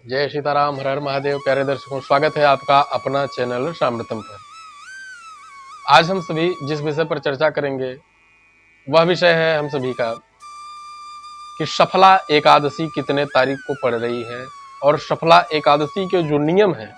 जय सीताराम, हर हर महादेव। प्यारे दर्शकों, स्वागत है आपका अपना चैनल श्यामृतम पर। आज हम सभी जिस विषय पर चर्चा करेंगे वह विषय है हम सभी का कि सफला एकादशी कितने तारीख को पड़ रही है और सफला एकादशी के जो नियम हैं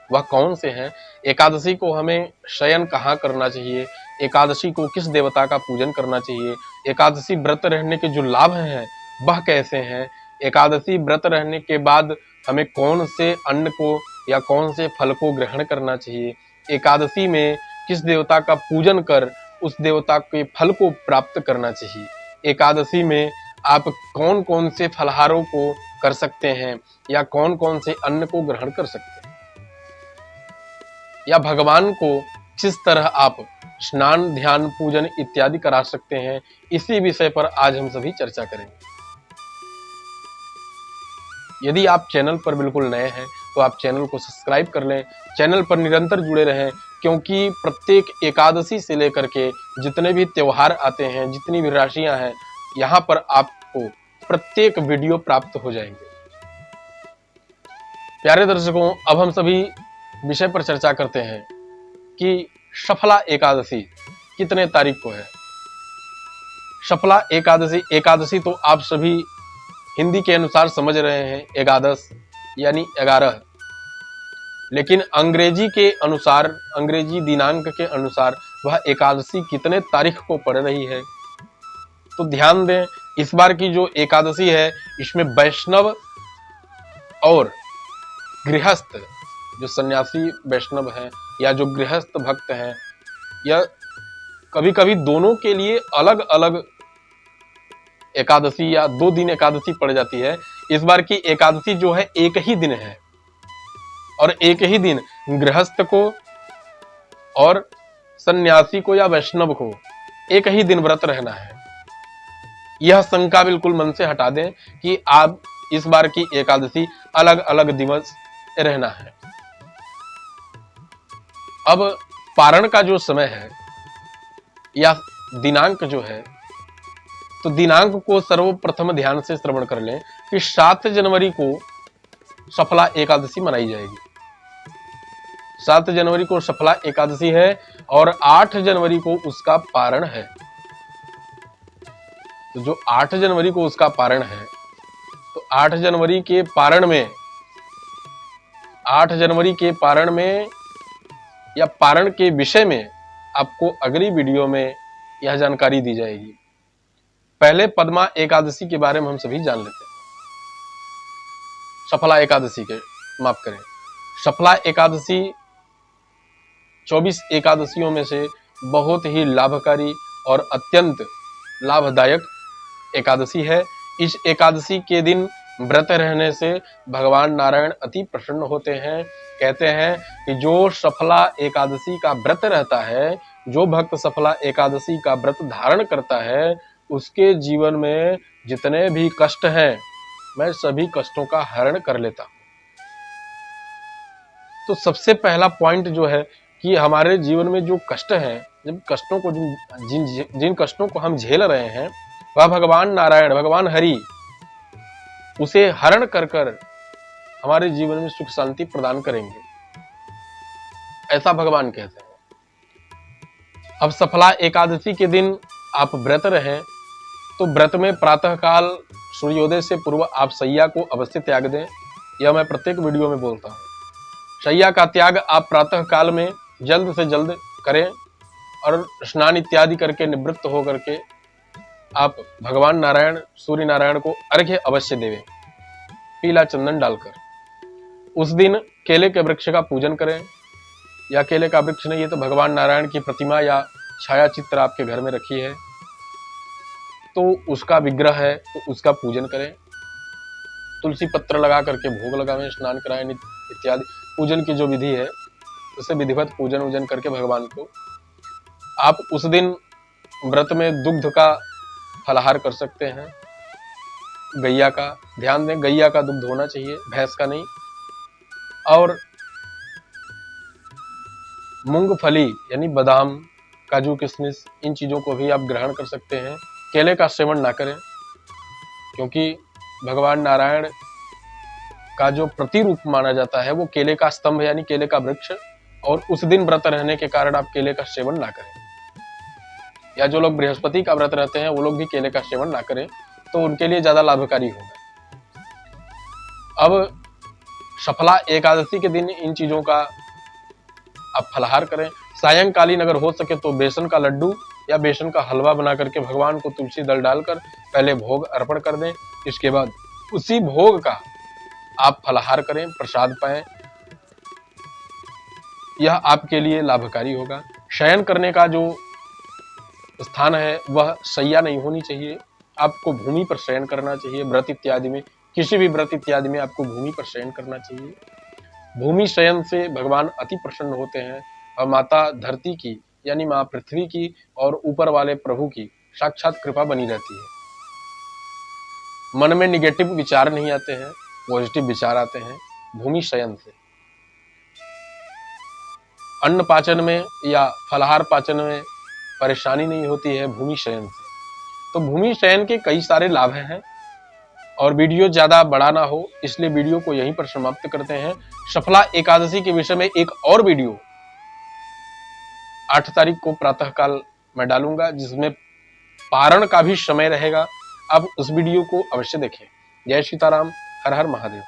वह कौन से हैं। एकादशी को हमें शयन कहाँ करना चाहिए, एकादशी को किस देवता का पूजन करना चाहिए, एकादशी व्रत रहने के जो लाभ हैं वह कैसे हैं, एकादशी व्रत रहने के बाद हमें कौन से अन्न को या कौन से फल को ग्रहण करना चाहिए, एकादशी में किस देवता का पूजन कर उस देवता के फल को प्राप्त करना चाहिए, एकादशी में आप कौन कौन से फलहारों को कर सकते हैं या कौन कौन से अन्न को ग्रहण कर सकते हैं, या भगवान को किस तरह आप स्नान ध्यान पूजन इत्यादि करा सकते हैं। इसी विषय पर आज हम सभी चर्चा करेंगे। यदि आप चैनल पर बिल्कुल नए हैं तो आप चैनल को सब्सक्राइब कर लें, चैनल पर निरंतर जुड़े रहें, क्योंकि प्रत्येक एकादशी से लेकर के जितने भी त्योहार आते हैं, जितनी भी राशियां हैं, यहाँ पर आपको प्रत्येक वीडियो प्राप्त हो जाएंगे। प्यारे दर्शकों, अब हम सभी विषय पर चर्चा करते हैं कि सफला एकादशी कितने तारीख को है। सफला एकादशी तो आप सभी हिंदी के अनुसार समझ रहे हैं, एकादश यानी 11, लेकिन अंग्रेजी के अनुसार, अंग्रेजी दिनांक के अनुसार वह एकादशी कितने तारीख को पड़ रही है। तो ध्यान दें, इस बार की जो एकादशी है इसमें वैष्णव और गृहस्थ, जो सन्यासी वैष्णव हैं या जो गृहस्थ भक्त हैं, या कभी कभी दोनों के लिए अलग अलग एकादशी या 2 दिन एकादशी पड़ जाती है। इस बार की एकादशी जो है एक ही दिन है और एक ही दिन गृहस्थ को और सन्यासी को या वैष्णव को एक ही दिन व्रत रहना है। यह शंका बिल्कुल मन से हटा दें कि आप इस बार की एकादशी अलग अलग दिवस रहना है। अब पारण का जो समय है या दिनांक जो है, तो दिनांक को सर्वप्रथम ध्यान से श्रवण कर लें कि 7 जनवरी को सफला एकादशी मनाई जाएगी। 7 जनवरी को सफला एकादशी है और 8 जनवरी को उसका पारण है। तो जो 8 जनवरी को उसका पारण है, तो 8 जनवरी के पारण में या पारण के विषय में आपको अगली वीडियो में यह जानकारी दी जाएगी। पहले पद्मा एकादशी के बारे में हम सभी जान लेते हैं। सफला एकादशी के माफ करें, सफला एकादशी 24 एकादशियों में से बहुत ही लाभकारी और अत्यंत लाभदायक एकादशी है। इस एकादशी के दिन व्रत रहने से भगवान नारायण अति प्रसन्न होते हैं। कहते हैं कि जो सफला एकादशी का व्रत रहता है, जो भक्त सफला एकादशी का व्रत धारण करता है, उसके जीवन में जितने भी कष्ट हैं, मैं सभी कष्टों का हरण कर लेता हूं। तो सबसे पहला पॉइंट जो है कि हमारे जीवन में जो कष्ट हैं, जब कष्टों को जिन कष्टों को हम झेल रहे हैं, वह भगवान नारायण, भगवान हरि उसे हरण कर कर हमारे जीवन में सुख शांति प्रदान करेंगे, ऐसा भगवान कहते हैं। अब सफला एकादशी के दिन आप व्रत रहें तो व्रत में प्रातः काल सूर्योदय से पूर्व आप शैया को अवश्य त्याग दें। यह मैं प्रत्येक वीडियो में बोलता हूँ। शैया का त्याग आप प्रातः काल में जल्द से जल्द करें और स्नान इत्यादि करके निवृत्त होकर के आप भगवान नारायण, सूर्य नारायण को अर्घ्य अवश्य देवें, पीला चंदन डालकर। उस दिन केले के वृक्ष का पूजन करें, या केले का वृक्ष नहीं है तो भगवान नारायण की प्रतिमा या छाया चित्र आपके घर में रखी है तो उसका विग्रह है तो उसका पूजन करें। तुलसी पत्र लगा करके भोग लगावें, स्नान कराएं इत्यादि पूजन की जो विधि है उसे विधिवत पूजन वूजन करके भगवान को आप उस दिन व्रत में दुग्ध का फलाहार कर सकते हैं। गैया का, ध्यान दें, गैया का दुग्ध होना चाहिए, भैंस का नहीं। और मूंगफली यानी बादाम, काजू, किशमिश, इन चीजों को भी आप ग्रहण कर सकते हैं। केले का सेवन ना करें, क्योंकि भगवान नारायण का जो प्रतिरूप माना जाता है वो केले का स्तंभ यानी केले का वृक्ष, और उस दिन व्रत रहने के कारण आप केले का सेवन ना करें, या जो लोग बृहस्पति का व्रत रहते हैं वो लोग भी केले का सेवन ना करें, तो उनके लिए ज्यादा लाभकारी होगा। अब सफला एकादशी के दिन इन चीजों का आप फलाहार करें। सायंकालीन अगर हो सके तो बेसन का लड्डू या बेसन का हलवा बना करके भगवान को तुलसी दल डालकर पहले भोग अर्पण कर दें। इसके बाद उसी भोग का आप फलाहार करें, प्रसाद पाएं, यह आपके लिए लाभकारी होगा। शयन करने का जो स्थान है वह शैया नहीं होनी चाहिए, आपको भूमि पर शयन करना चाहिए। व्रत इत्यादि में, किसी भी व्रत इत्यादि में आपको भूमि पर शयन करना चाहिए। भूमि शयन से भगवान अति प्रसन्न होते हैं और माता धरती की यानी माँ पृथ्वी की और ऊपर वाले प्रभु की साक्षात कृपा बनी रहती है। मन में निगेटिव विचार नहीं आते हैं, पॉजिटिव विचार आते हैं भूमि शयन से। अन्न पाचन में या फलाहार पाचन में परेशानी नहीं होती है भूमि शयन से। तो भूमि शयन के कई सारे लाभ हैं, और वीडियो ज्यादा बड़ा ना हो इसलिए वीडियो को यहीं पर समाप्त करते हैं। सफला एकादशी के विषय में एक और वीडियो 8 तारीख को प्रातःकाल मैं डालूंगा, जिसमें पारण का भी समय रहेगा। आप उस वीडियो को अवश्य देखें। जय सीताराम, हर हर महादेव।